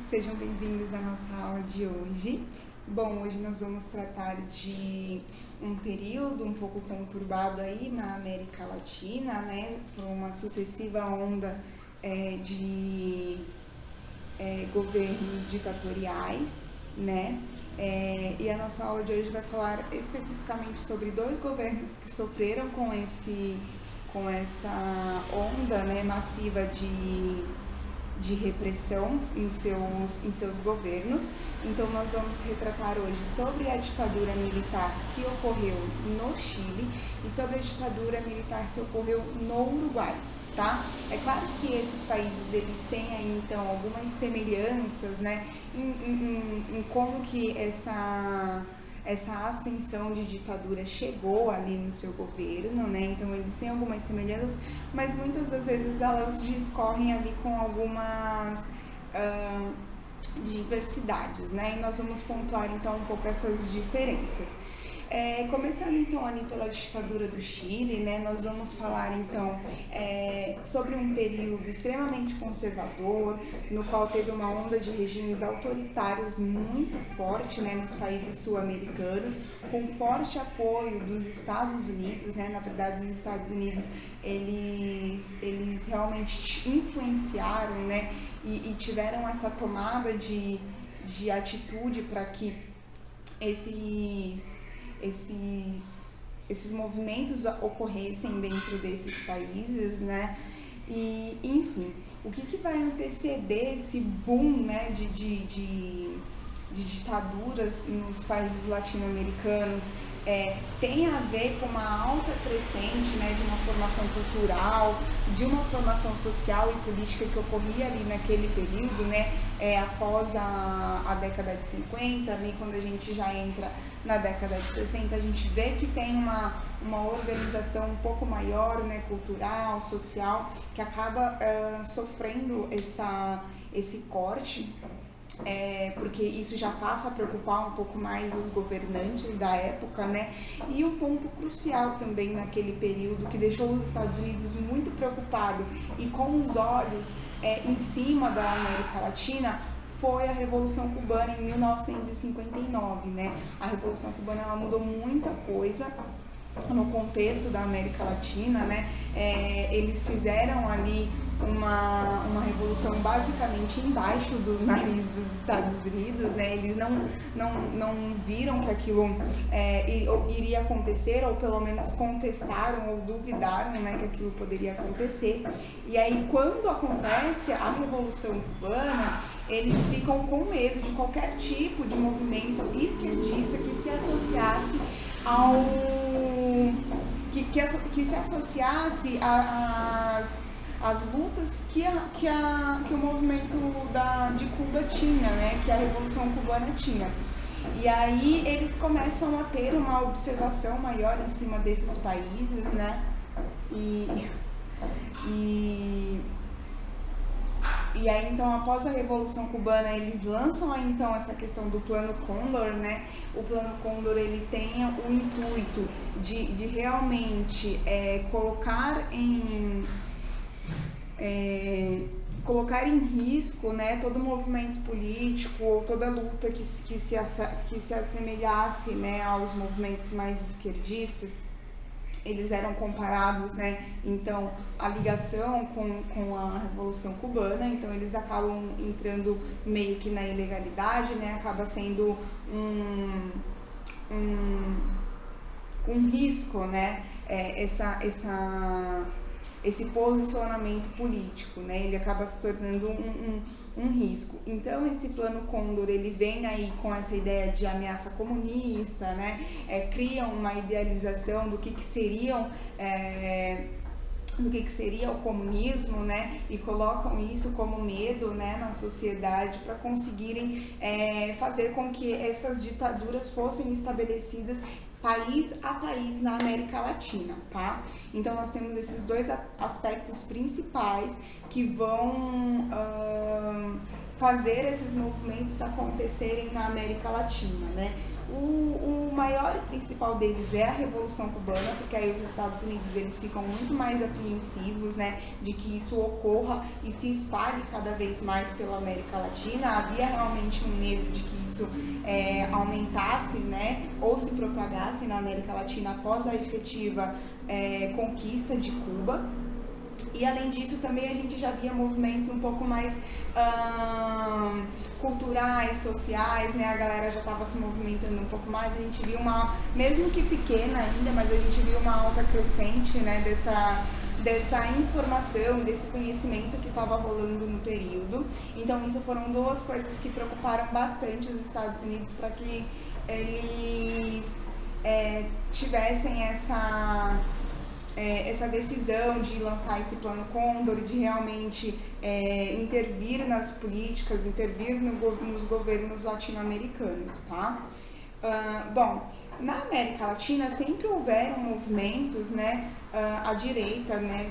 Sejam bem-vindos à nossa aula de hoje. Bom, hoje nós vamos tratar de um período um pouco conturbado aí na América Latina, né, por uma sucessiva onda de governos ditatoriais, né, e a nossa aula de hoje vai falar especificamente sobre dois governos que sofreram com essa onda, né, massiva de repressão em seus governos. Então nós vamos retratar hoje sobre a ditadura militar que ocorreu no Chile e sobre a ditadura militar que ocorreu no Uruguai, tá? É claro que esses países eles têm aí então algumas semelhanças, né, em como que essa ascensão de ditadura chegou ali no seu governo, né? Então eles têm algumas semelhanças, mas muitas das vezes elas discorrem ali com algumas diversidades, né? E nós vamos pontuar então um pouco essas diferenças. Começando então ali pela ditadura do Chile, né, nós vamos falar então sobre um período extremamente conservador, no qual teve uma onda de regimes autoritários muito forte, né, nos países sul-americanos, com forte apoio dos Estados Unidos, né. Na verdade os Estados Unidos eles realmente influenciaram, né, e tiveram essa tomada de atitude para que esses movimentos ocorressem dentro desses países, né? E, enfim, o que vai anteceder esse boom, né, de ditaduras nos países latino-americanos tem a ver com uma alta crescente, né, de uma formação cultural, de uma formação social e política que ocorria ali naquele período, né, após a década de 50, ali quando a gente já entra na década de 60, a gente vê que tem uma organização um pouco maior, né, cultural, social, que acaba sofrendo esse corte. Porque isso já passa a preocupar um pouco mais os governantes da época, né? E um ponto crucial também naquele período que deixou os Estados Unidos muito preocupados e com os olhos em cima da América Latina foi a Revolução Cubana em 1959, né? A Revolução Cubana ela mudou muita coisa no contexto da América Latina, né? Eles fizeram ali uma revolução basicamente embaixo do nariz dos Estados Unidos, né? Eles não viram que aquilo iria acontecer, ou pelo menos contestaram ou duvidaram, né, que aquilo poderia acontecer. E aí, quando acontece a Revolução Cubana, eles ficam com medo de qualquer tipo de movimento esquerdista que se associasse que se associasse às lutas que o movimento de Cuba tinha, né, que a Revolução Cubana tinha. E aí eles começam a ter uma observação maior em cima desses países, né, e aí, então, após a Revolução Cubana, eles lançam aí, então, essa questão do Plano Cóndor, né? O Plano Cóndor, ele tem o intuito de realmente colocar em risco, né, todo movimento político ou toda luta que se assemelhasse, né, aos movimentos mais esquerdistas. Eles eram comparados, né, então, a ligação com a Revolução Cubana, então eles acabam entrando meio que na ilegalidade, né, acaba sendo um risco, né, esse posicionamento político, né, ele acaba se tornando um risco. Então esse Plano Cóndor ele vem aí com essa ideia de ameaça comunista, né, cria uma idealização do que seria o comunismo, né, e colocam isso como medo, né, na sociedade para conseguirem fazer com que essas ditaduras fossem estabelecidas país a país na América Latina, tá? Então nós temos esses dois aspectos principais que vão fazer esses movimentos acontecerem na América Latina, né? O maior e principal deles é a Revolução Cubana, porque aí os Estados Unidos eles ficam muito mais apreensivos, né, de que isso ocorra e se espalhe cada vez mais pela América Latina. Havia realmente um medo de que isso aumentasse, né, ou se propagasse na América Latina após a efetiva conquista de Cuba. E além disso também a gente já via movimentos um pouco mais culturais, sociais, né? A galera já estava se movimentando um pouco mais, a gente viu mesmo que pequena ainda, mas a gente viu uma alta crescente, né, dessa informação, desse conhecimento que estava rolando no período. Então isso foram duas coisas que preocuparam bastante os Estados Unidos para que eles tivessem essa decisão de lançar esse plano Condor, de realmente intervir nas políticas, intervir nos governos latino-americanos, tá? Bom, na América Latina sempre houveram movimentos, né, à direita, né,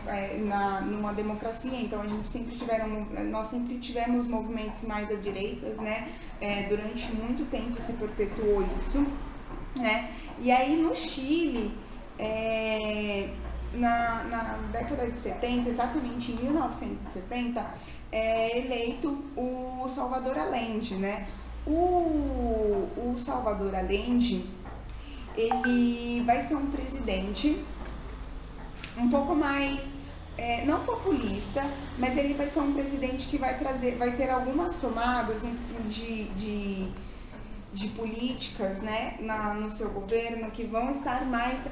numa democracia, então nós sempre tivemos movimentos mais à direita, né, durante muito tempo se perpetuou isso, né? E aí no Chile, na década de 70, exatamente em 1970, é eleito o Salvador Allende, né? O Salvador Allende, ele vai ser um presidente um pouco mais, não populista, mas ele vai ser um presidente que vai ter algumas tomadas de políticas, né, no seu governo que vão estar mais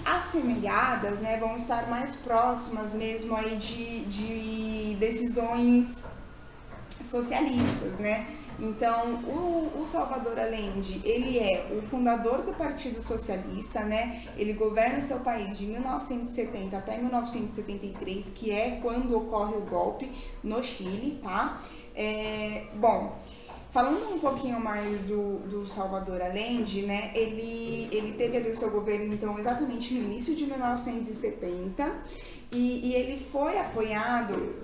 assemelhadas, né, vão estar mais próximas mesmo aí de decisões socialistas, né? Então, o Salvador Allende, ele é o fundador do Partido Socialista, né? Ele governa o seu país de 1970 até 1973, que é quando ocorre o golpe no Chile, tá? Bom, falando um pouquinho mais do Salvador Allende, né, ele teve ali o seu governo, então, exatamente no início de 1970, e ele foi apoiado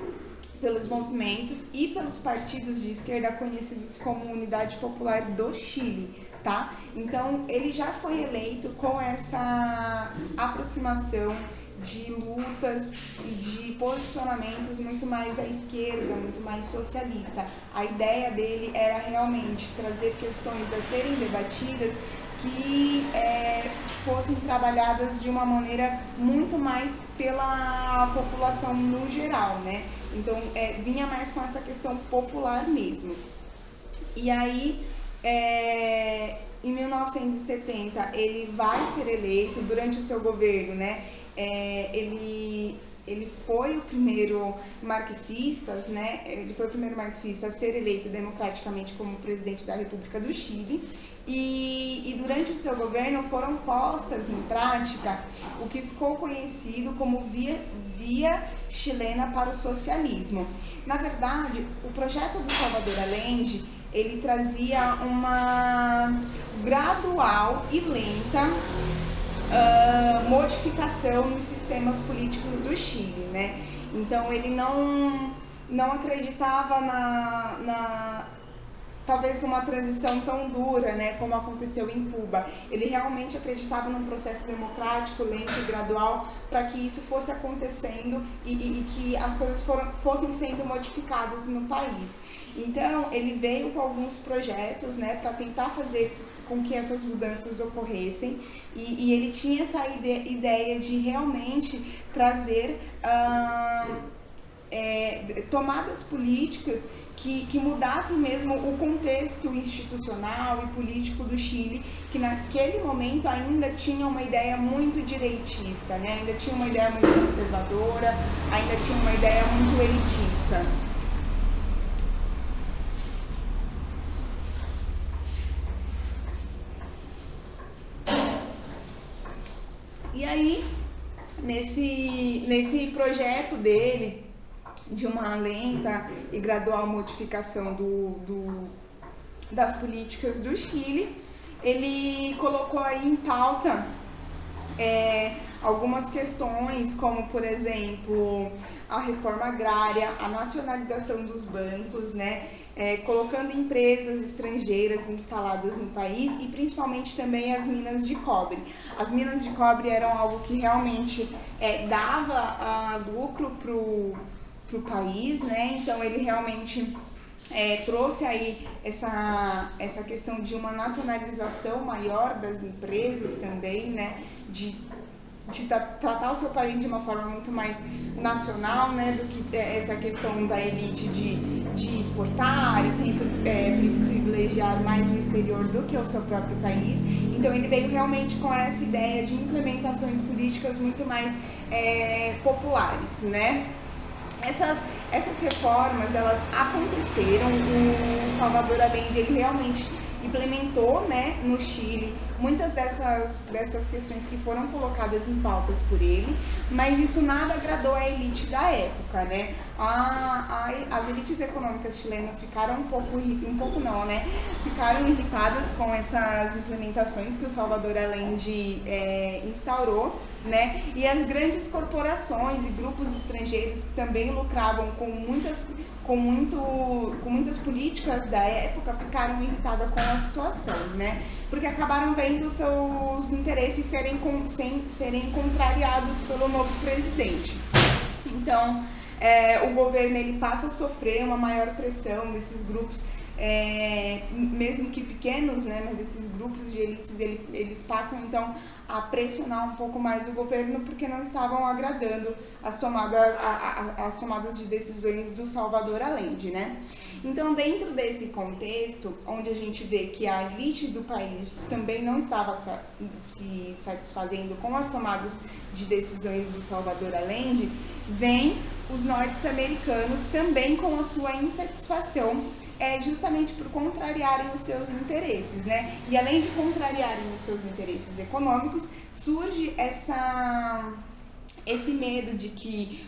pelos movimentos e pelos partidos de esquerda conhecidos como Unidade Popular do Chile, tá? Então, ele já foi eleito com essa aproximação de lutas e de posicionamentos muito mais à esquerda, muito mais socialista. A ideia dele era realmente trazer questões a serem debatidas que fossem trabalhadas de uma maneira muito mais pela população no geral, né? Então, vinha mais com essa questão popular mesmo. E aí, em 1970, ele vai ser eleito durante o seu governo, né? Ele foi o primeiro marxista, né? Ele foi o primeiro marxista a ser eleito democraticamente como presidente da República do Chile. E durante o seu governo foram postas em prática o que ficou conhecido como Via Chilena para o Socialismo. Na verdade, o projeto do Salvador Allende, ele trazia uma gradual e lenta modificação nos sistemas políticos do Chile, né? Então ele não acreditava talvez numa transição tão dura, né, como aconteceu em Cuba. Ele realmente acreditava num processo democrático, lento e gradual, para que isso fosse acontecendo e que as coisas fossem sendo modificadas no país. Então, ele veio com alguns projetos, né, para tentar fazer com que essas mudanças ocorressem, e ele tinha essa ideia de realmente trazer tomadas políticas que mudassem mesmo o contexto institucional e político do Chile, que naquele momento ainda tinha uma ideia muito direitista, né? Ainda tinha uma ideia muito conservadora, ainda tinha uma ideia muito elitista. E aí, nesse projeto dele, de uma lenta e gradual modificação das políticas do Chile, ele colocou aí em pauta algumas questões como, por exemplo, a reforma agrária, a nacionalização dos bancos, né, colocando empresas estrangeiras instaladas no país e principalmente também as minas de cobre. As minas de cobre eram algo que realmente dava lucro para o país, né? Então ele realmente trouxe aí essa questão de uma nacionalização maior das empresas também, né? De tratar o seu país de uma forma muito mais nacional, né, do que essa questão da elite de exportar e sempre privilegiar mais o exterior do que o seu próprio país. Então ele veio realmente com essa ideia de implementações políticas muito mais populares, né? Essas reformas, elas aconteceram. O Salvador Allende, ele realmente implementou, né, no Chile muitas dessas questões que foram colocadas em pautas por ele, mas isso nada agradou a elite da época, né? As elites econômicas chilenas ficaram ficaram irritadas com essas implementações que o Salvador Allende instaurou, né? E as grandes corporações e grupos estrangeiros que também lucravam com muitas políticas da época ficaram irritadas com a situação, né? Porque acabaram vendo seus interesses serem contrariados pelo novo presidente. Então, o governo ele passa a sofrer uma maior pressão desses grupos, mesmo que pequenos, né, mas esses grupos de elites eles passam então a pressionar um pouco mais o governo porque não estavam agradando as tomadas de decisões do Salvador Allende, né? Então, dentro desse contexto, onde a gente vê que a elite do país também não estava se satisfazendo com as tomadas de decisões do Salvador Allende, vem os norte-americanos também com a sua insatisfação, justamente por contrariarem os seus interesses, né? E além de contrariarem os seus interesses econômicos, surge esse medo de que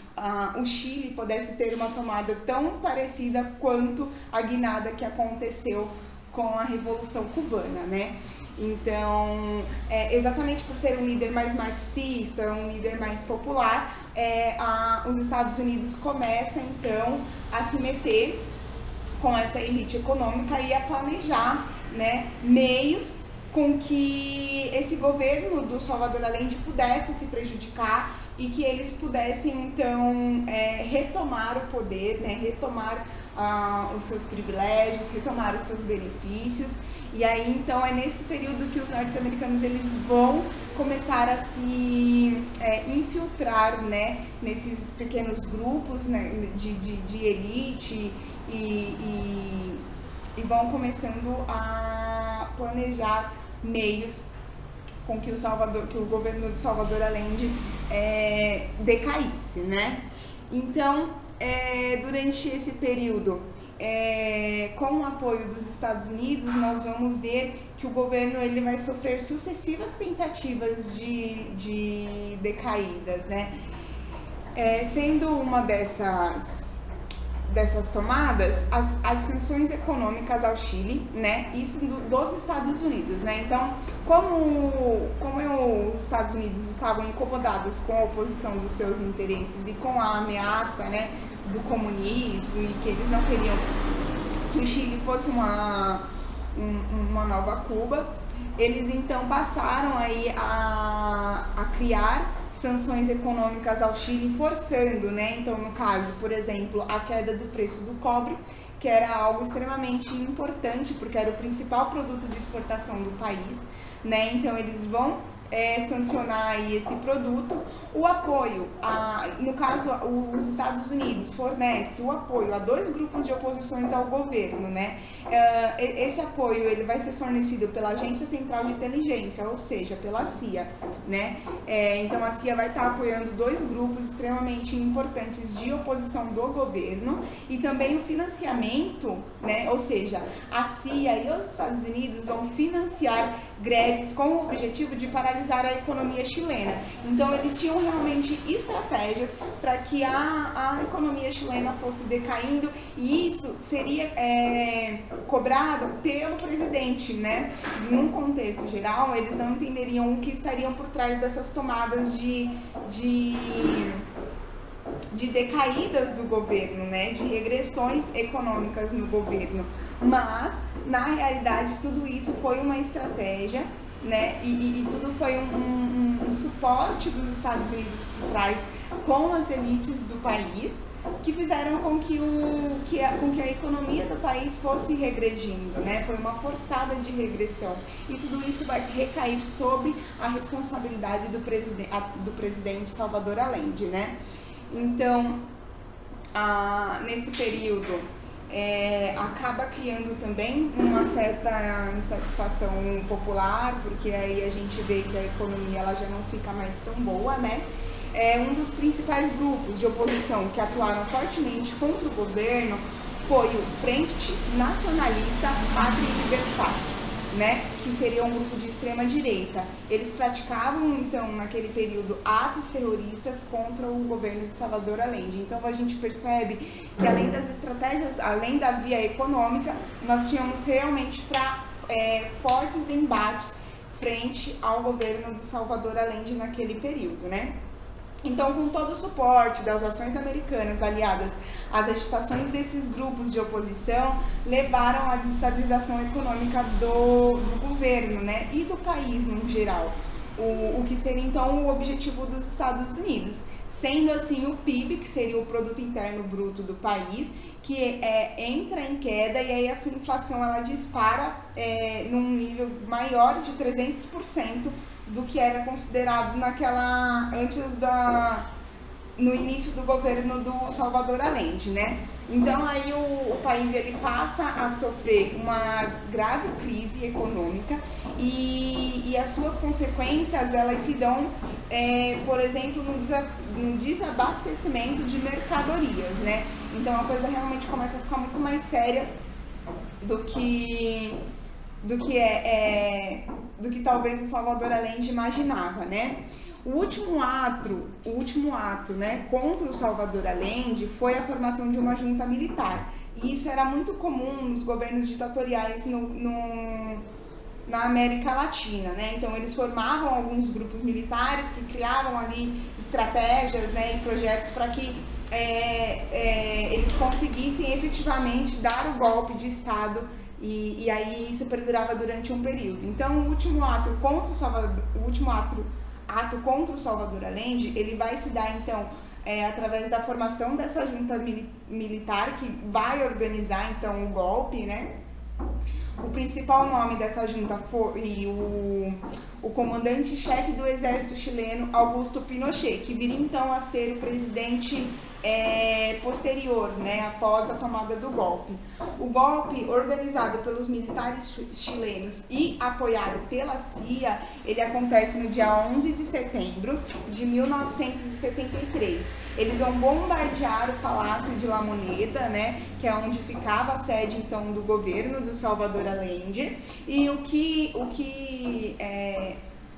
o Chile pudesse ter uma tomada tão parecida quanto a guinada que aconteceu com a Revolução Cubana, né? Então, exatamente por ser um líder mais marxista, um líder mais popular, os Estados Unidos começam então a se meter com essa elite econômica e a planejar, né, meios com que esse governo do Salvador Allende pudesse se prejudicar e que eles pudessem então retomar o poder, né, retomar os seus privilégios, retomar os seus benefícios. E aí então é nesse período que os norte-americanos eles vão começar a se infiltrar, né, nesses pequenos grupos, né, de elite e vão começando a planejar meios com que o governo de Salvador Allende decaísse, né? Então, durante esse período, com o apoio dos Estados Unidos, nós vamos ver que o governo ele vai sofrer sucessivas tentativas de decaídas, né? Sendo uma dessas tomadas, as sanções econômicas ao Chile, né? Isso dos Estados Unidos, né? Então, como os Estados Unidos estavam incomodados com a oposição dos seus interesses e com a ameaça, né, do comunismo e que eles não queriam que o Chile fosse uma nova Cuba, eles então passaram aí a criar sanções econômicas ao Chile, forçando, né? Então, no caso, por exemplo, a queda do preço do cobre, que era algo extremamente importante, porque era o principal produto de exportação do país, né? Então, eles vão sancionar aí esse produto. O apoio, no caso, os Estados Unidos fornecem o apoio a 2 grupos de oposições ao governo, né? Esse apoio ele vai ser fornecido pela Agência Central de Inteligência, ou seja, pela CIA, né? Então a CIA vai estar apoiando 2 grupos extremamente importantes de oposição do governo e também o financiamento, né? Ou seja, a CIA e os Estados Unidos vão financiar greves com o objetivo de paralisar paralisar a economia chilena. Então eles tinham realmente estratégias para que a economia chilena fosse decaindo, e isso seria cobrado pelo presidente, né? Num contexto geral, eles não entenderiam o que estariam por trás dessas tomadas de decaídas do governo, né, de regressões econômicas no governo, mas na realidade tudo isso foi uma estratégia, né, e tudo foi um suporte dos Estados Unidos por trás com as elites do país, que fizeram com que a economia do país fosse regredindo, né? Foi uma forçada de regressão, e tudo isso vai recair sobre a responsabilidade do presidente Salvador Allende, né? Então, nesse período, acaba criando também uma certa insatisfação popular, porque aí a gente vê que a economia ela já não fica mais tão boa, né? Um dos principais grupos de oposição que atuaram fortemente contra o governo foi o Frente Nacionalista Pátria e Libertad, né, que seria um grupo de extrema direita. Eles praticavam, então, naquele período, atos terroristas contra o governo de Salvador Allende. Então, a gente percebe que, além das estratégias, além da via econômica, nós tínhamos realmente fortes embates frente ao governo de Salvador Allende naquele período, né? Então, com todo o suporte das ações americanas aliadas às agitações desses grupos de oposição, levaram à desestabilização econômica do governo, né, e do país no geral, o que seria então o objetivo dos Estados Unidos. Sendo assim, o PIB, que seria o Produto Interno Bruto do país, que entra em queda, e aí a sua inflação ela dispara num nível maior de 300% do que era considerado no início do governo do Salvador Allende, né? Então aí o país ele passa a sofrer uma grave crise econômica, e as suas consequências elas se dão, por exemplo, no desabastecimento de mercadorias, né? Então a coisa realmente começa a ficar muito mais séria do que talvez o Salvador Allende imaginava, né? O último ato, né, contra o Salvador Allende foi a formação de uma junta militar. E isso era muito comum nos governos ditatoriais na América Latina, né? Então eles formavam alguns grupos militares que criavam ali estratégias, né, e projetos para que eles conseguissem efetivamente dar o golpe de Estado. E aí isso perdurava durante um período. Então o último ato contra o Salvador Allende, ele vai se dar então através da formação dessa junta militar que vai organizar então o golpe, né? O principal nome dessa junta foi o comandante-chefe do exército chileno, Augusto Pinochet, que viria então a ser o presidente posterior, né, após a tomada do golpe. O golpe, organizado pelos militares chilenos e apoiado pela CIA, ele acontece no dia 11 de setembro de 1973. Eles vão bombardear o Palácio de La Moneda, né, que é onde ficava a sede então do governo do Salvador Allende, e o que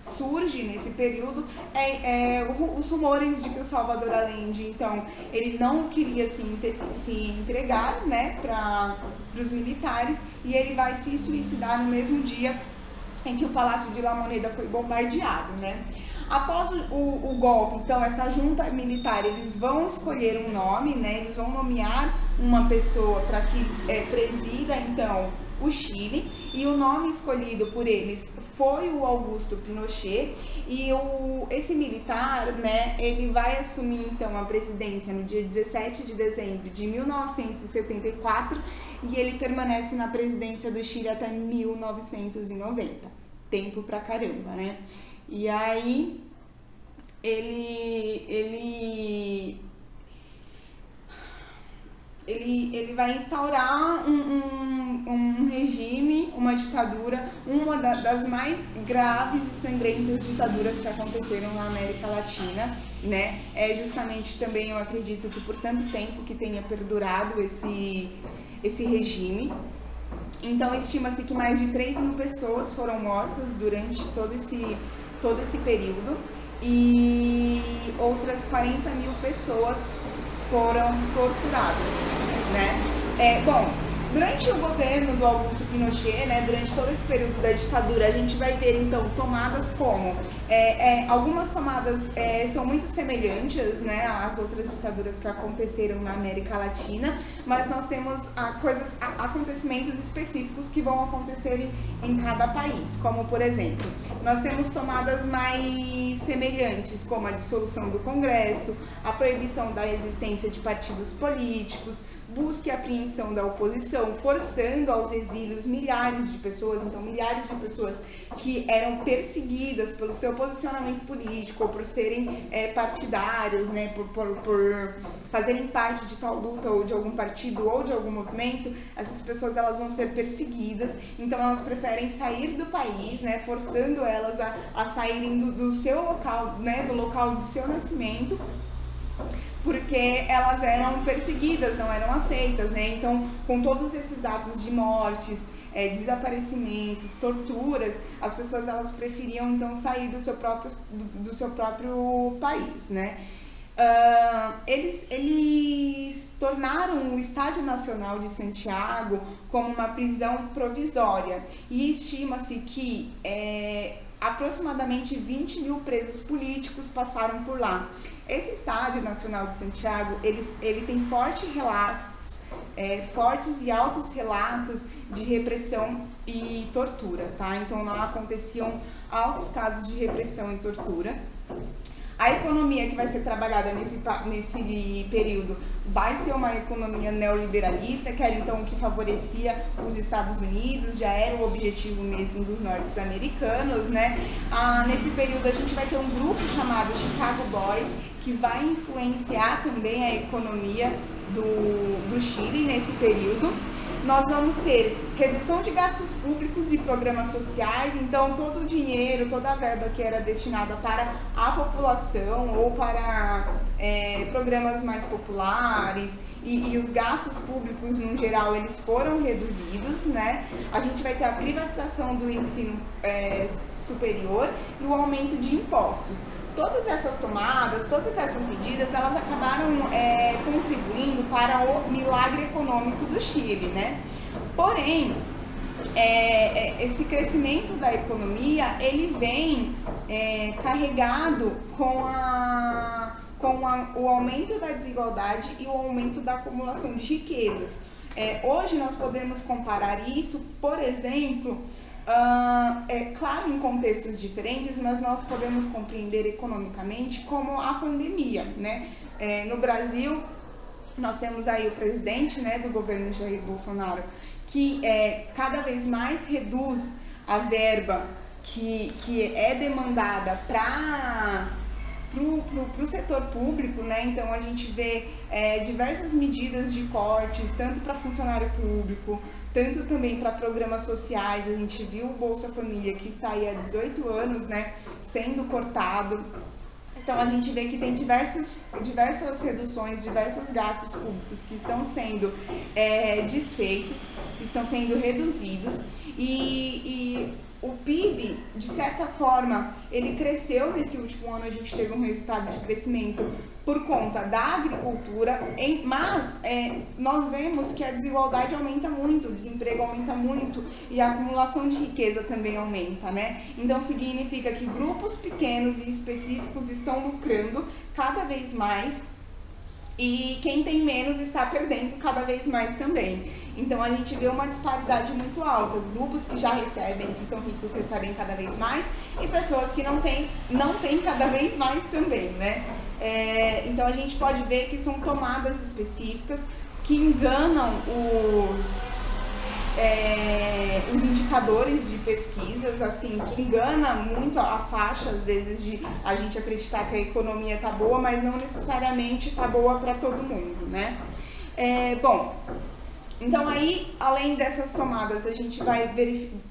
surge nesse período os rumores de que o Salvador Allende, então, ele não queria se entregar, né, para os militares, e ele vai se suicidar no mesmo dia em que o Palácio de La Moneda foi bombardeado, né? Após o golpe, então, essa junta militar, eles vão escolher um nome, né? Eles vão nomear uma pessoa para que presida, então, o Chile, e o nome escolhido por eles foi o Augusto Pinochet, e esse militar, né, ele vai assumir então a presidência no dia 17 de dezembro de 1974, e ele permanece na presidência do Chile até 1990. Tempo pra caramba, né? E aí ele vai instaurar um regime, uma ditadura, uma das mais graves e sangrentas ditaduras que aconteceram na América Latina, né? É justamente também, eu acredito que por tanto tempo que tenha perdurado esse regime. Então, estima-se que mais de 3.000 pessoas foram mortas durante todo todo esse período, e outras 40 mil pessoas foram torturadas, né? Bom, durante o governo do Augusto Pinochet, né, durante todo esse período da ditadura, a gente vai ver, então, tomadas como... algumas tomadas são muito semelhantes, né, às outras ditaduras que aconteceram na América Latina, mas nós temos acontecimentos específicos que vão acontecer em cada país, como, por exemplo, nós temos tomadas mais semelhantes, como a dissolução do Congresso, a proibição da existência de partidos políticos, busca e apreensão da oposição, forçando aos exílios milhares de pessoas, então milhares de pessoas que eram perseguidas pelo seu posicionamento político, ou por serem partidários, né, por fazerem parte de tal luta, ou de algum partido, ou de algum movimento. Essas pessoas, elas vão ser perseguidas, então elas preferem sair do país, né, forçando elas a saírem do seu local, né, do local de seu nascimento, porque elas eram perseguidas, não eram aceitas, né? Então, com todos esses atos de mortes, desaparecimentos, torturas, as pessoas, elas preferiam, então, sair do seu próprio país, né? Eles tornaram o Estádio Nacional de Santiago como uma prisão provisória, e estima-se que aproximadamente 20 mil presos políticos passaram por lá. Esse Estádio Nacional de Santiago, ele tem fortes e altos relatos de repressão e tortura, tá? Então lá aconteciam altos casos de repressão e tortura. A economia que vai ser trabalhada nesse período vai ser uma economia neoliberalista, que era então o que favorecia os Estados Unidos, já era o objetivo mesmo dos norte-americanos, né? Nesse período a gente vai ter um grupo chamado Chicago Boys, que vai influenciar também a economia do Chile nesse período. Nós vamos ter redução de gastos públicos e programas sociais, então todo o dinheiro, toda a verba que era destinada para a população ou para programas mais populares e os gastos públicos, no geral, eles foram reduzidos, né? A gente vai ter a privatização do ensino superior e o aumento de impostos. Todas essas tomadas, todas essas medidas, elas acabaram contribuindo para o milagre econômico do Chile, né? Porém, esse crescimento da economia, ele vem carregado com o aumento da desigualdade e o aumento da acumulação de riquezas. Hoje nós podemos comparar isso, por exemplo, claro, em contextos diferentes, mas nós podemos compreender economicamente como a pandemia, né? No Brasil, nós temos aí o presidente, né, do governo Jair Bolsonaro, que cada vez mais reduz a verba que é demandada para o setor público, né? Então a gente vê diversas medidas de cortes, tanto para funcionário público, tanto também para programas sociais. A gente viu o Bolsa Família, que está aí há 18 anos, né, sendo cortado. Então a gente vê que tem diversas reduções, diversos gastos públicos que estão sendo desfeitos, estão sendo reduzidos, e o PIB, de certa forma, ele cresceu nesse último ano. A gente teve um resultado de crescimento por conta da agricultura, mas nós vemos que a desigualdade aumenta muito, o desemprego aumenta muito e a acumulação de riqueza também aumenta, né? Então significa que grupos pequenos e específicos estão lucrando cada vez mais, e quem tem menos está perdendo cada vez mais também. Então a gente vê uma disparidade muito alta, grupos que já recebem, que são ricos, recebem cada vez mais, e pessoas que não têm cada vez mais também, né? Então a gente pode ver que são tomadas específicas que enganam os indicadores de pesquisas, assim, que engana muito a faixa, às vezes, de a gente acreditar que a economia tá boa, mas não necessariamente tá boa para todo mundo, né? Bom, então aí, além dessas tomadas, a gente vai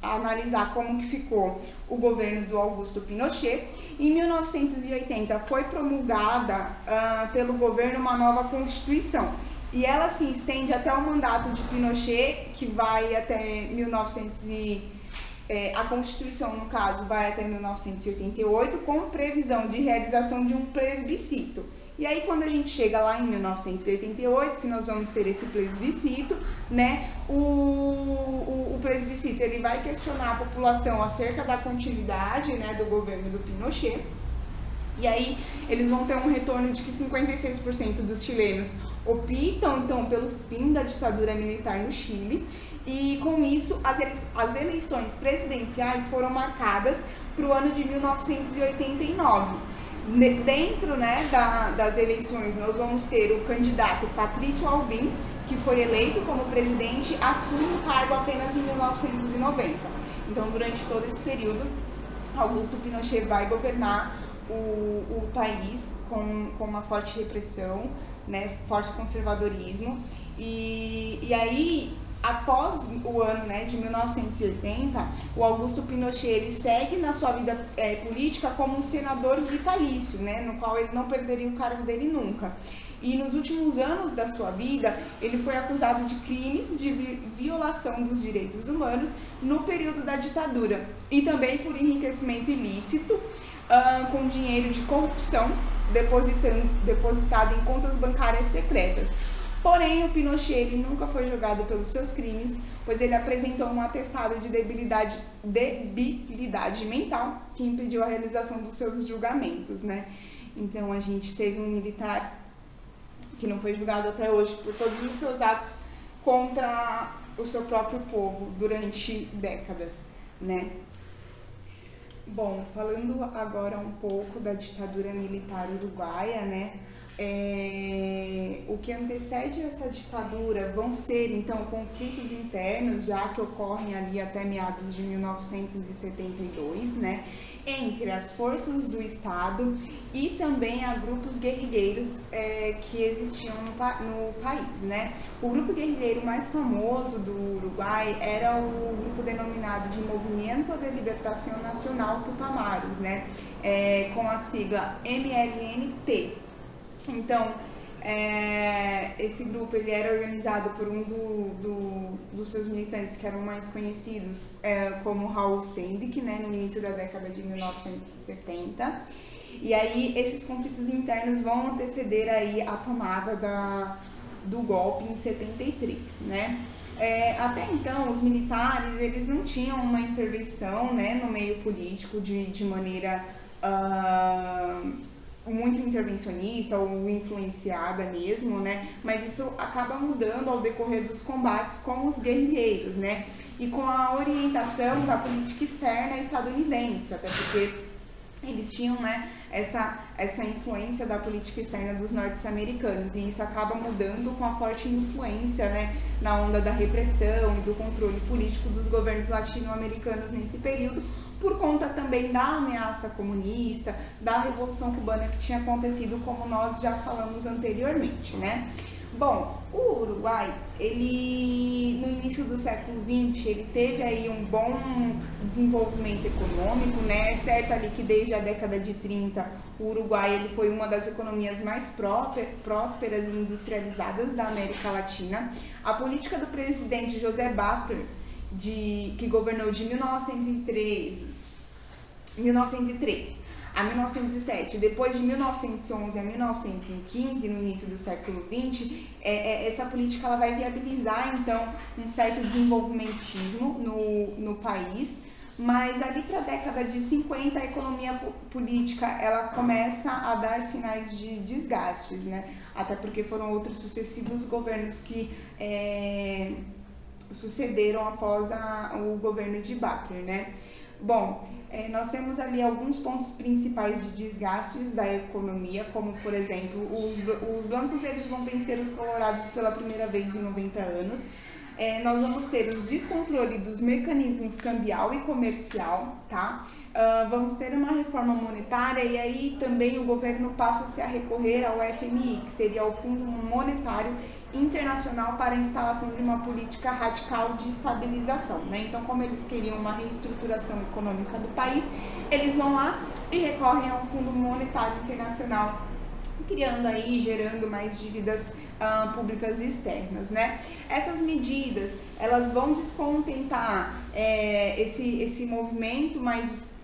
analisar como que ficou o governo do Augusto Pinochet. Em 1980 foi promulgada pelo governo uma nova Constituição, e ela se estende até o mandato de Pinochet, que vai até 1990, A Constituição, no caso, vai até 1988, com previsão de realização de um plebiscito. E aí, quando a gente chega lá em 1988, que nós vamos ter esse plebiscito, né, o plebiscito ele vai questionar a população acerca da continuidade, né, do governo do Pinochet. E aí eles vão ter um retorno de que 56% dos chilenos optam, então, pelo fim da ditadura militar no Chile. E com isso, as eleições presidenciais foram marcadas para o ano de 1989. Dentro, né, das eleições, nós vamos ter o candidato Patrício Alvim, que foi eleito como presidente, assume o cargo apenas em 1990. Então, durante todo esse período, Augusto Pinochet vai governar o país com uma forte repressão, né, forte conservadorismo, e aí, após o ano, né, de 1980, o Augusto Pinochet ele segue na sua vida política como um senador vitalício, né, no qual ele não perderia o cargo dele nunca. E nos últimos anos da sua vida, ele foi acusado de crimes de violação dos direitos humanos no período da ditadura e também por enriquecimento ilícito, com dinheiro de corrupção depositado em contas bancárias secretas. Porém, o Pinochet ele nunca foi julgado pelos seus crimes, pois ele apresentou um atestado de debilidade mental que impediu a realização dos seus julgamentos, né? Então, a gente teve um militar que não foi julgado até hoje por todos os seus atos contra o seu próprio povo durante décadas, né? Bom, falando agora um pouco da ditadura militar uruguaia, né? O que antecede essa ditadura vão ser, então, conflitos internos, já que ocorrem ali até meados de 1972, né? Entre as forças do Estado e também a grupos guerrilheiros que existiam no país, né? O grupo guerrilheiro mais famoso do Uruguai era o grupo denominado de Movimento de Libertación Nacional Tupamaros, né? Com a sigla MLNT. Então, esse grupo ele era organizado por um dos seus militantes que eram mais conhecidos, como Raul Sendic, né, no início da década de 1970. E aí esses conflitos internos vão anteceder aí a tomada do golpe em 73, né? Até então, os militares eles não tinham uma intervenção, né, no meio político de maneira muito intervencionista ou influenciada mesmo, né? Mas isso acaba mudando ao decorrer dos combates com os guerrilheiros, né? E com a orientação da política externa estadunidense, até porque eles tinham, né, essa influência da política externa dos norte-americanos, e isso acaba mudando com a forte influência, né, na onda da repressão e do controle político dos governos latino-americanos nesse período, por conta também da ameaça comunista, da Revolução Cubana que tinha acontecido, como nós já falamos anteriormente, né? Bom, o Uruguai, ele no início do século XX, ele teve aí um bom desenvolvimento econômico, né? É certo ali que desde a década de 30, o Uruguai ele foi uma das economias mais prósperas e industrializadas da América Latina. A política do presidente José Batlle, que governou de 1903 a 1907, depois de 1911 a 1915, no início do século XX, essa política ela vai viabilizar, então, um certo desenvolvimentismo no país, mas ali para a década de 50, a economia política ela começa a dar sinais de desgastes, né? Até porque foram outros sucessivos governos que sucederam após o governo de Batlle, né? Bom, nós temos ali alguns pontos principais de desgastes da economia, como, por exemplo, os brancos eles vão vencer os colorados pela primeira vez em 90 anos. Nós vamos ter os descontrole dos mecanismos cambial e comercial, tá? Vamos ter uma reforma monetária e aí também o governo passa-se a recorrer ao FMI, que seria o Fundo Monetário Internacional para a instalação de uma política radical de estabilização, né? Então, como eles queriam uma reestruturação econômica do país, eles vão lá e recorrem ao Fundo Monetário Internacional, criando aí, gerando mais dívidas públicas externas, né? Essas medidas, elas vão descontentar esse movimento mais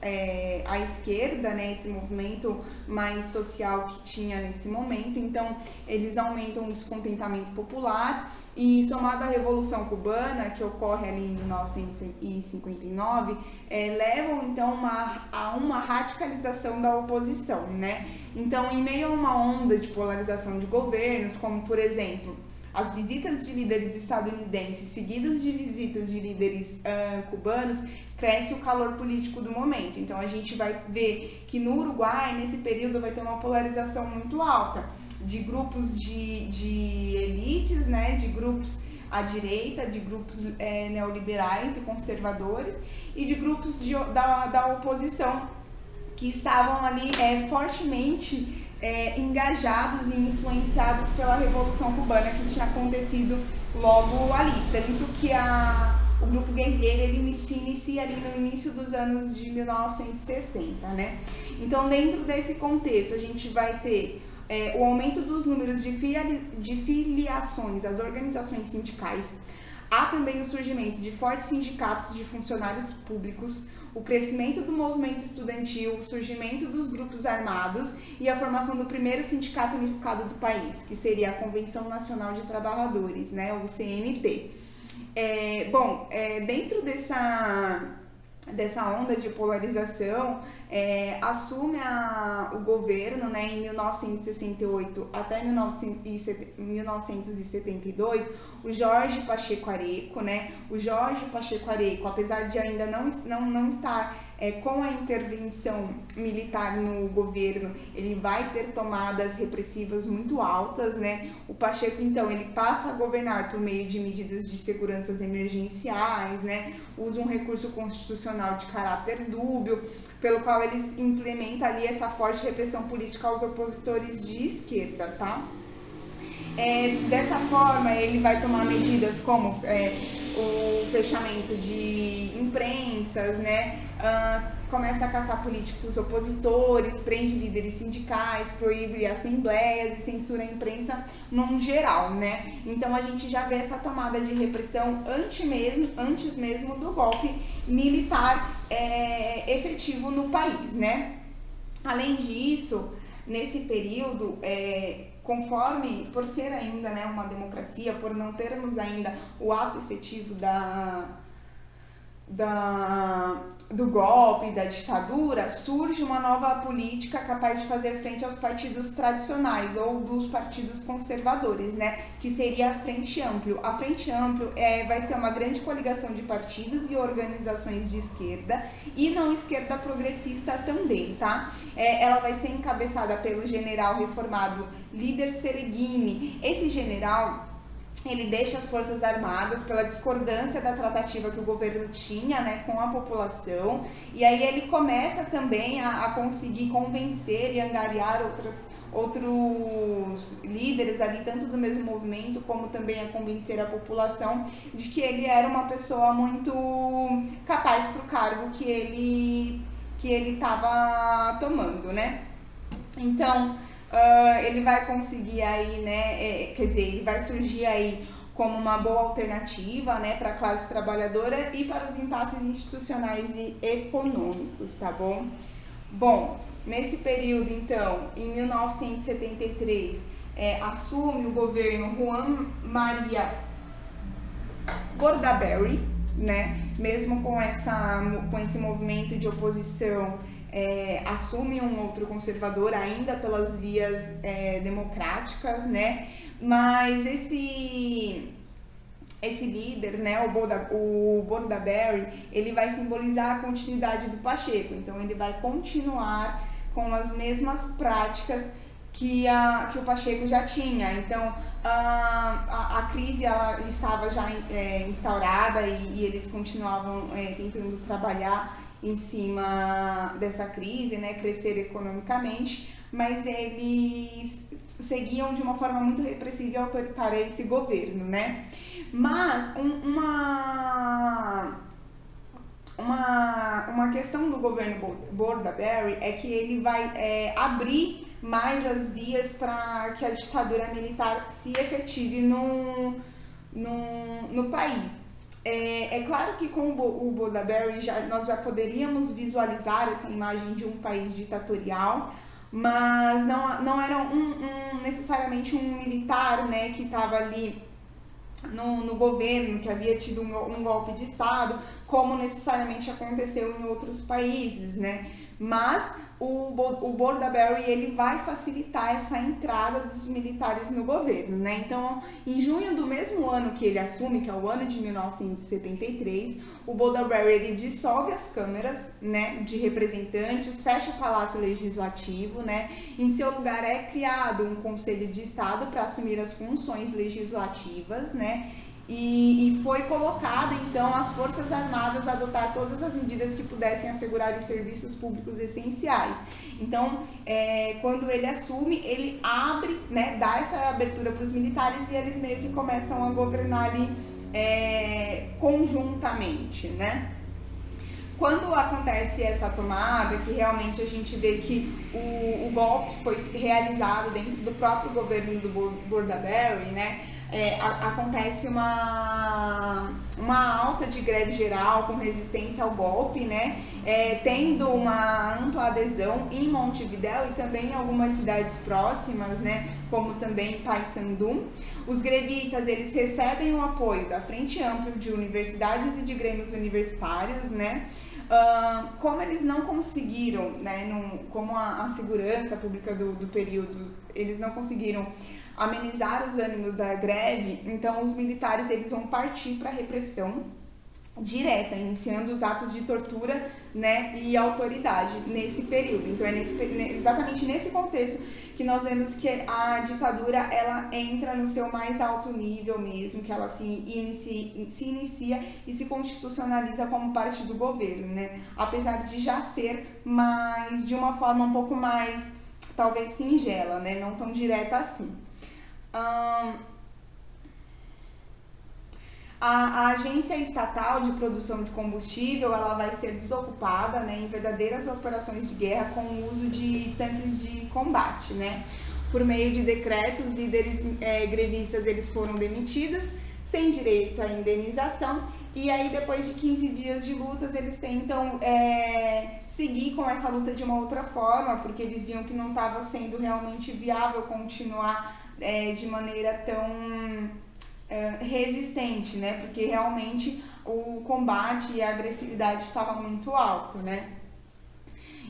à esquerda, né, esse movimento mais social que tinha nesse momento. Então eles aumentam o descontentamento popular e, somado à Revolução Cubana, que ocorre ali em 1959, levam então a uma radicalização da oposição, né? Então, em meio a uma onda de polarização de governos, como por exemplo as visitas de líderes estadunidenses seguidas de visitas de líderes cubanos, cresce o calor político do momento. Então a gente vai ver que no Uruguai, nesse período, vai ter uma polarização muito alta de grupos de elites, né, de grupos à direita, de grupos neoliberais e conservadores, e de grupos da oposição que estavam ali fortemente engajados e influenciados pela Revolução Cubana que tinha acontecido logo ali. Tanto que o grupo guerrilheiro ele se inicia ali no início dos anos de 1960, né? Então, dentro desse contexto, a gente vai ter o aumento dos números de filiações às organizações sindicais. Há também o surgimento de fortes sindicatos de funcionários públicos, o crescimento do movimento estudantil, o surgimento dos grupos armados e a formação do primeiro sindicato unificado do país, que seria a Convenção Nacional de Trabalhadores, né, o CNT. Dentro dessa onda de polarização, assume o governo, né, em 1968 até 1972, o Jorge Pacheco Areco, né? O Jorge Pacheco Areco, apesar de ainda não estar com a intervenção militar no governo, ele vai ter tomadas repressivas muito altas, né? O Pacheco, então, ele passa a governar por meio de medidas de segurança emergenciais, né? Usa um recurso constitucional de caráter dúbio, pelo qual eles implementam ali essa forte repressão política aos opositores de esquerda, tá? Dessa forma, ele vai tomar medidas como o fechamento de imprensas, né? Começa a caçar políticos opositores, prende líderes sindicais, proíbe assembleias e censura a imprensa num geral, né? Então a gente já vê essa tomada de repressão antes mesmo do golpe militar efetivo no país, né? Além disso, nesse período, conforme, por ser ainda, né, uma democracia, por não termos ainda o ato efetivo do golpe, da ditadura, surge uma nova política capaz de fazer frente aos partidos tradicionais ou dos partidos conservadores, né, que seria a Frente Amplio. A Frente Amplio vai ser uma grande coligação de partidos e organizações de esquerda e não esquerda progressista também, tá? Ela vai ser encabeçada pelo general reformado Líder Sereghini. Esse general, ele deixa as Forças Armadas pela discordância da tratativa que o governo tinha, né, com a população, e aí ele começa também a conseguir convencer e angariar outros líderes ali, tanto do mesmo movimento, como também a convencer a população de que ele era uma pessoa muito capaz para o cargo que ele estava tomando, né? Então, ele vai conseguir aí, né, ele vai surgir aí como uma boa alternativa, né, para a classe trabalhadora e para os impasses institucionais e econômicos, tá bom? Bom, nesse período, então, em 1973, assume o governo Juan Maria Bordaberry, né, mesmo com esse movimento de oposição, assume um outro conservador ainda pelas vias democráticas, né? Mas esse líder, né, o Bordaberry, ele vai simbolizar a continuidade do Pacheco. Então ele vai continuar com as mesmas práticas que o Pacheco já tinha. Então a crise ela estava já instaurada e eles continuavam tentando trabalhar em cima dessa crise, né, crescer economicamente, mas eles seguiam de uma forma muito repressiva e autoritária esse governo, né? Mas uma questão do governo Bordaberry é que ele vai abrir mais as vias para que a ditadura militar se efetive no país. É claro que com o Bordaberry nós já poderíamos visualizar essa imagem de um país ditatorial, mas não era necessariamente um militar, né, que estava ali no governo, que havia tido um golpe de Estado, como necessariamente aconteceu em outros países, né? Mas o Bordaberry ele vai facilitar essa entrada dos militares no governo, né? Então, em junho do mesmo ano que ele assume, que é o ano de 1973, o Bordaberry ele dissolve as câmaras, né, de representantes, fecha o Palácio Legislativo, né? Em seu lugar é criado um Conselho de Estado para assumir as funções legislativas, né? E foi colocado, então, as Forças Armadas a adotar todas as medidas que pudessem assegurar os serviços públicos essenciais. Então, quando ele assume, ele abre, né, dá essa abertura para os militares e eles meio que começam a governar ali conjuntamente, né? Quando acontece essa tomada, que realmente a gente vê que o golpe foi realizado dentro do próprio governo do Bordaberry, né? Acontece uma alta de greve geral com resistência ao golpe, né? Tendo uma ampla adesão em Montevidéu e também em algumas cidades próximas, né? Como também Payssandu. Os grevistas eles recebem o apoio da Frente Ampla de Universidades e de Grêmios Universitários, né? Como eles não conseguiram, né? Como a segurança pública do período, eles não conseguiram amenizar os ânimos da greve, então os militares eles vão partir para a repressão direta, iniciando os atos de tortura, né, e autoridade nesse período. Então exatamente nesse contexto que nós vemos que a ditadura ela entra no seu mais alto nível mesmo, que ela se inicia e se constitucionaliza como parte do governo, né? Apesar de já ser, mas de uma forma um pouco mais, talvez, singela, né? Não tão direta assim. A agência estatal de produção de combustível ela vai ser desocupada, né, em verdadeiras operações de guerra com o uso de tanques de combate, né? Por meio de decretos, líderes grevistas eles foram demitidos sem direito à indenização e aí depois de 15 dias de lutas eles tentam seguir com essa luta de uma outra forma, porque eles viam que não estava sendo realmente viável continuar de maneira tão resistente, né? Porque realmente o combate e a agressividade estavam muito alto, né?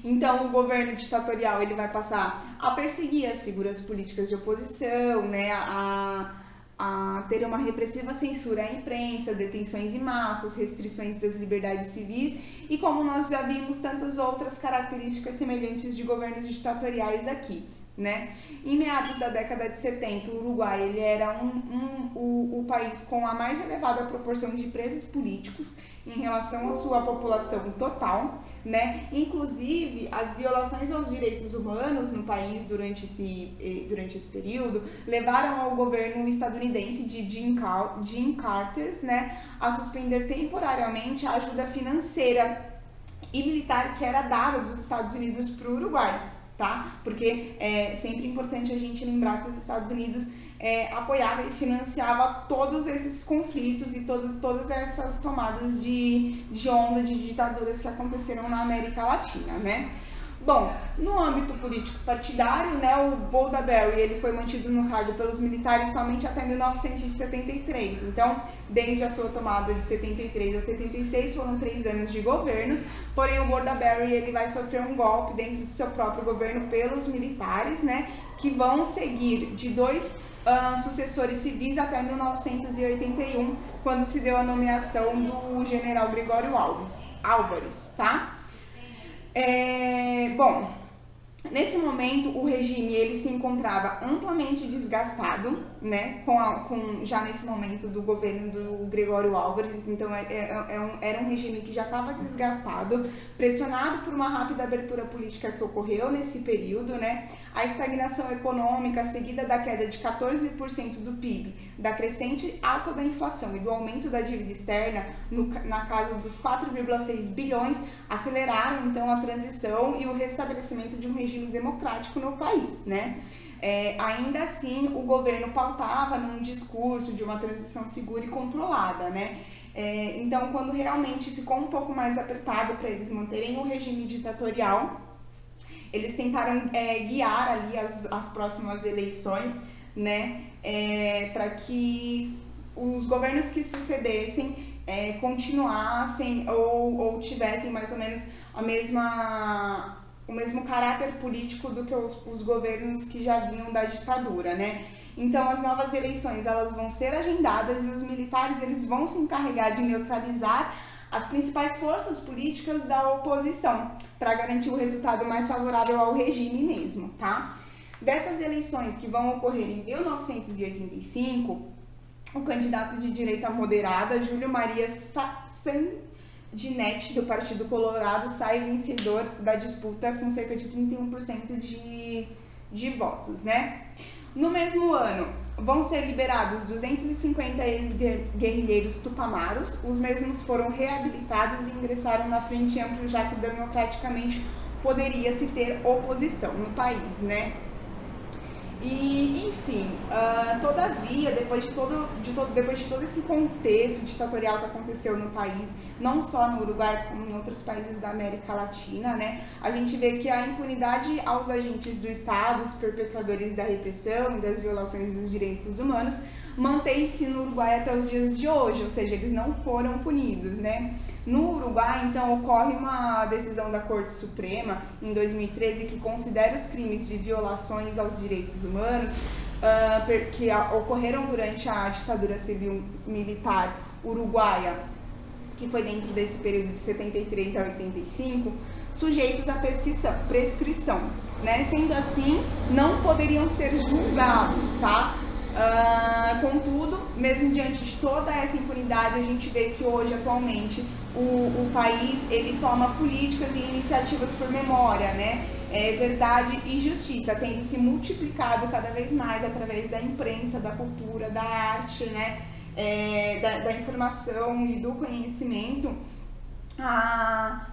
Então, o governo ditatorial ele vai passar a perseguir as figuras políticas de oposição, né? A ter uma repressiva censura à imprensa, detenções em massas, restrições das liberdades civis e, como nós já vimos, tantas outras características semelhantes de governos ditatoriais aqui, né? Em meados da década de 70, o Uruguai ele era o país com a mais elevada proporção de presos políticos em relação à sua população total, né? Inclusive, as violações aos direitos humanos no país durante esse período levaram ao governo estadunidense de Jimmy Carter, né, a suspender temporariamente a ajuda financeira e militar que era dada dos Estados Unidos para o Uruguai. Tá? Porque é sempre importante a gente lembrar que os Estados Unidos apoiava e financiava todos esses conflitos e todas essas tomadas de onda de ditaduras que aconteceram na América Latina, né? Bom, no âmbito político partidário, né, o Bordaberry ele foi mantido no cargo pelos militares somente até 1973. Então, desde a sua tomada de 73 a 76 foram 3 anos de governos. Porém, o Bordaberry ele vai sofrer um golpe dentro do seu próprio governo pelos militares, né, que vão seguir de 2 sucessores civis até 1981, quando se deu a nomeação do general Gregório Álvares, tá? Bom, nesse momento o regime ele se encontrava amplamente desgastado, né, já nesse momento do governo do Gregório Álvares. Então era um regime que já estava desgastado, pressionado por uma rápida abertura política que ocorreu nesse período, né, a estagnação econômica seguida da queda de 14% do PIB, da crescente alta da inflação e do aumento da dívida externa na casa dos 4,6 bilhões, aceleraram então a transição e o restabelecimento de um regime democrático no país, né. Ainda assim, o governo pautava num discurso de uma transição segura e controlada, né? Então, quando realmente ficou um pouco mais apertado para eles manterem o regime ditatorial, eles tentaram guiar ali as próximas eleições, né? Para que os governos que sucedessem continuassem ou tivessem mais ou menos o mesmo caráter político do que os governos que já vinham da ditadura, né? Então, as novas eleições, elas vão ser agendadas e os militares, eles vão se encarregar de neutralizar as principais forças políticas da oposição, para garantir o resultado mais favorável ao regime mesmo, tá? Dessas eleições que vão ocorrer em 1985, o candidato de direita moderada, Júlio Maria Sanguinetti, do Partido Colorado, sai vencedor da disputa com cerca de 31% de votos, né? No mesmo ano, vão ser liberados 250 ex-guerrilheiros tupamaros. Os mesmos foram reabilitados e ingressaram na Frente Ampla, já que democraticamente poderia-se ter oposição no país, né? E, enfim, todavia, depois de todo esse contexto ditatorial que aconteceu no país, não só no Uruguai, como em outros países da América Latina, né, a gente vê que a impunidade aos agentes do Estado, os perpetradores da repressão e das violações dos direitos humanos, mantém-se no Uruguai até os dias de hoje, ou seja, eles não foram punidos, né? No Uruguai, então, ocorre uma decisão da Corte Suprema, em 2013, que considera os crimes de violações aos direitos humanos que ocorreram durante a ditadura civil-militar uruguaia, que foi dentro desse período de 73 a 85, sujeitos à prescrição, né? Sendo assim, não poderiam ser julgados, tá? Contudo, mesmo diante de toda essa impunidade, a gente vê que hoje, atualmente, o país, ele toma políticas e iniciativas por memória, né? Verdade e justiça, tendo se multiplicado cada vez mais através da imprensa, da cultura, da arte, né? Da informação e do conhecimento, a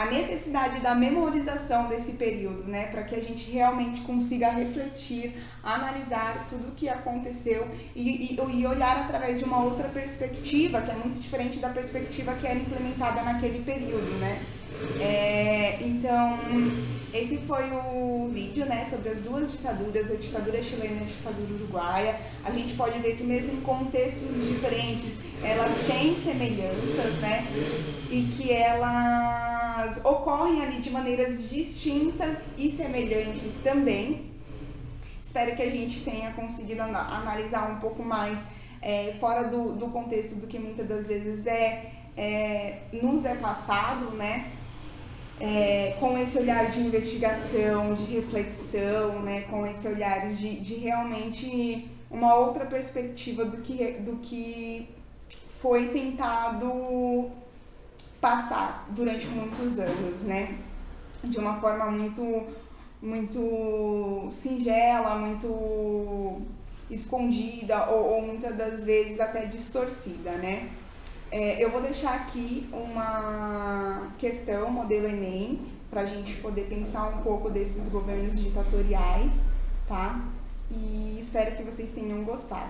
necessidade da memorização desse período, né, para que a gente realmente consiga refletir, analisar tudo o que aconteceu e olhar através de uma outra perspectiva, que é muito diferente da perspectiva que era implementada naquele período, né. Então, esse foi o vídeo, né, sobre as duas ditaduras, a ditadura chilena e a ditadura uruguaia. A gente pode ver que mesmo em contextos diferentes, elas têm semelhanças, né, e que elas ocorrem ali de maneiras distintas e semelhantes também. Espero que a gente tenha conseguido analisar um pouco mais fora do contexto do que muitas das vezes nos é passado, né? Com esse olhar de investigação, de reflexão, né? Com esse olhar de realmente uma outra perspectiva do que foi tentado passar durante muitos anos, né? De uma forma muito singela, muito escondida ou muitas das vezes até distorcida, né? Eu vou deixar aqui uma questão, modelo Enem, para a gente poder pensar um pouco desses governos ditatoriais, tá? E espero que vocês tenham gostado.